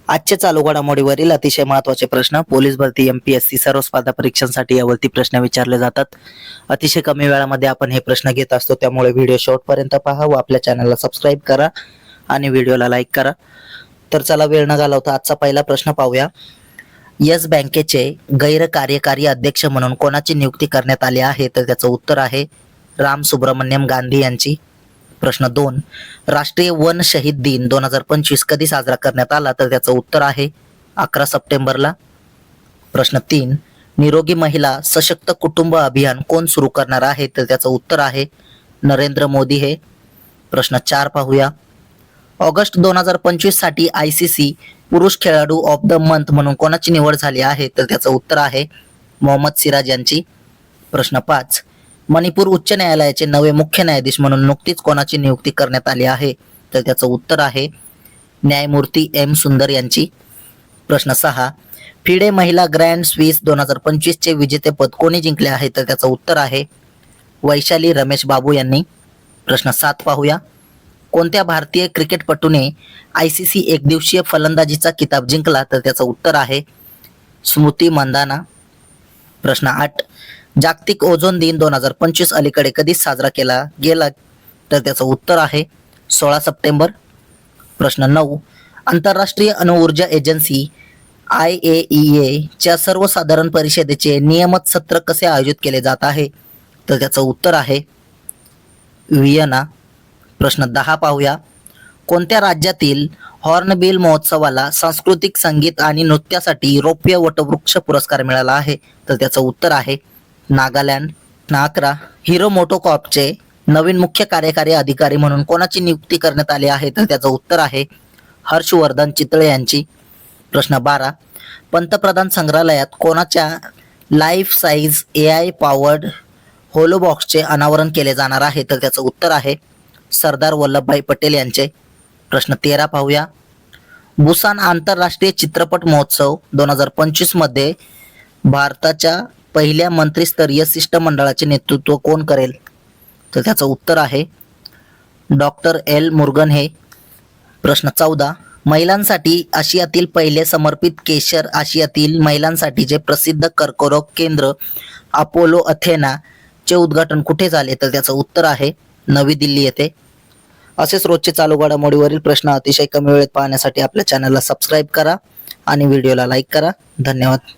आजच्या चालू घडामोडीवरील अतिशय महत्त्वाचे प्रश्न पोलीस भरती एमपीएससी सर्व स्पर्धा परीक्षांसाठी यावरती प्रश्न विचारले जातात. अतिशय कमी वेळामध्ये आपण हे प्रश्न घेत असतो, त्यामुळे व्हिडिओ शेवटपर्यंत पहा व आपल्या चॅनलला सबस्क्राईब करा आणि व्हिडिओला लाईक करा. तर चला वेळ न घालवता आजचा पहिला प्रश्न पाहूया. येस बँकेचे गैर कार्यकारी अध्यक्ष म्हणून कोणाची नियुक्ती करण्यात आली आहे? तर त्याचं उत्तर आहे राम सुब्रमण्यम गांधी यांची. प्रश्न 2, राष्ट्रीय वन शहीद दिन 2025 कधी साजरा करण्यात आला? तर त्याचं उत्तर आहे 11 सप्टेंबरला. प्रश्न 3, निरोगी महिला सशक्त कुटुंब अभियान कोण सुरू करणार आहे? तर त्याचं उत्तर आहे नरेंद्र मोदी हे. प्रश्न 4 पाहूया. ऑगस्ट 2025 साठी ICC पुरुष खेळाडू ऑफ द मंथ म्हणून कोणाची निवड झाली आहे? तर त्याचं उत्तर आहे मोहम्मद सिराज यांची. प्रश्न 5, मणिपूर उच्च न्यायालयाचे नवे मुख्य न्यायाधीश म्हणून नुकतीच कोणाची नियुक्ती करण्यात आली आहे? तर त्याचं उत्तर आहे न्यायमूर्ती M सुंदर यांची. प्रश्न 6, फिडे महिला ग्रँड स्विस 2025 चे विजेतेपद कोणी जिंकले आहे? तर त्याचं उत्तर आहे वैशाली रमेश बाबू यांनी. प्रश्न 7 पाहूया. कोणत्या भारतीय क्रिकेटपटूने ICC एकदिवसीय फलंदाजीचा किताब जिंकला? तर त्याचं उत्तर आहे स्मृती मंदाना. प्रश्न 8, जागतिक ओझोन दिन 2025 अलीकडे कधी साजरा केला गेला? तर त्याचं उत्तर आहे 16 सप्टेंबर. प्रश्न 9, आंतरराष्ट्रीय अणुऊर्जा एजन्सी IAEA च्या सर्वसाधारण परिषदेचे नियमित सत्र कसे आयोजित केले जात आहे? तर त्याचं उत्तर आहे व्हिएना. प्रश्न 10 पाहूया. कोणत्या राज्यातील हॉर्नबिल महोत्सवाला सांस्कृतिक संगीत आणि नृत्यासाठी रौप्य वटवृक्ष पुरस्कार मिळाला आहे? तर त्याचं उत्तर आहे नागालँड. 11, हिरो मोटोकॉर्पचे नवीन मुख्य कार्यकारी अधिकारी म्हणून कोणाची नियुक्ती करण्यात आली आहे? तर त्याचं उत्तर आहे हर्षवर्धन चितळे यांची. प्रश्न 12, पंतप्रधान संग्रहालयात कोणाच्या लाईफ साईज AI पॉवर्ड होलोबॉक्सचे अनावरण केले जाणार आहे? तर त्याचं उत्तर आहे सरदार वल्लभभाई पटेल यांचे. प्रश्न 13 पाहूया. बुसान आंतरराष्ट्रीय चित्रपट महोत्सव 2025 मध्ये भारताच्या पहिल्या मंत्रिस्तरीय शिष्टमंडळाचे नेतृत्व कोण करेल? तर त्याचं उत्तर आहे डॉक्टर L मुरुगन हे. प्रश्न 14, महिलांसाठी आशियातील पहिले समर्पित केशर आशियातील महिलांसाठीचे प्रसिद्ध कर्करोग केंद्र अपोलो अथेना चे उद्घाटन कुठे झाले? तर त्याचं उत्तर आहे नवी दिल्ली येथे. असेच रोजचे चालू घडामोडीवरील प्रश्न अतिशय कमी वेळेत पाहण्यासाठी आपल्या चॅनलला सबस्क्राईब करा आणि व्हिडिओला लाईक करा. धन्यवाद.